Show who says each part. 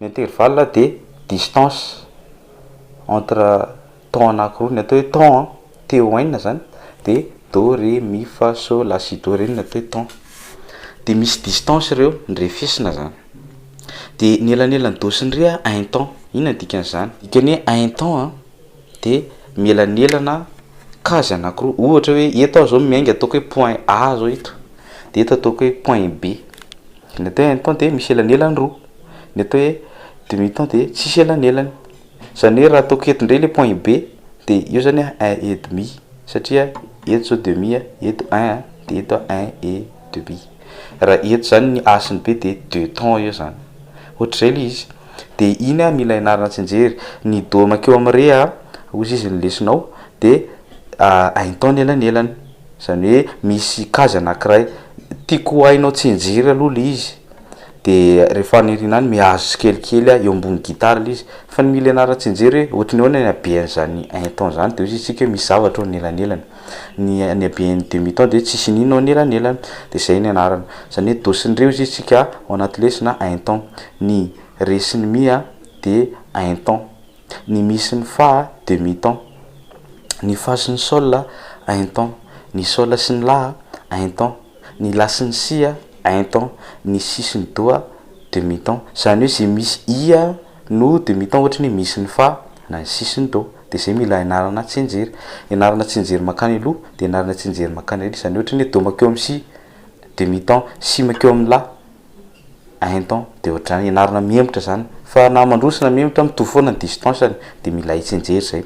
Speaker 1: Ny intervalle de distance entre temps anankiroa, ny atao hoe temps T-O-N zany de do ré mi fa sol la si do ré ny atao hoe temps. De misy distance reo ndrefesina zany. De ny elanelan'ny do sy ny ré un temps. Inona dikan'izany? Dikany hoe un temps de mielanelana case anankiroa. Ohatra hoe eto aho zao miainga ataoko hoe point A zao eto. De eto ataoko hoe point B. Ny atao hoe un temps de misy elanelany roa. Ny atao hoe demi-temps de tsisy elanelany. Zany hoe raha ataoko eto ndray le point B de io zany 1 et demi satria eto zao demi, eto 1 de eto 1 et demi. Raha eto zany ny A sy ny B de 2 temps io zany. Ohatr'izay le izy. De iny mila ianarana tsinjery. Ny do makeo amin'ny ré ozy izy ny lesinao de un temps ny elanelany. Zany hoe misy case anankiray. Tiako hainao tsinjery aloha le izy. De rehefa anirinany mihazo tsikelikely eo ambony gitara le izy. Fa ny mila ianarana tsinjery hoe ohatry ny ahoana ny habean'izany un temps zany de ozy isika misy zavatra ao anelanelany. Ny habean'ny demi-temps de tsisy n'inona ao anelanelany. De zay ny anarana. Zany hoe do sy ny ré ozy isika ao anaty lesona un temps. Ny ré sy ny mi de un temps. Ny mi sy ny fa demi-temps. Ny fa sy ny sol un temps. Ny sol sy ny la un temps. Ny la sy ny si un temps. Ny si sy ny do demi-temps. Zany hoe zay misy i no demi-temps ohatra ny mi sy ny fa na ny si sy ny do. De zay mila ianarana tsinjery. Ianarana tsinjery makany aloha de ianarana tsinjery makany arỳ. Zany ohatra ny do makeo amin'ny si demi-temps, si makeo amin'ny la un temps de ohatrany ianarana mihemotra zany. Fa na mandroso na mihemotra mitovy foana ny distanceny de mila hitsinjery zay.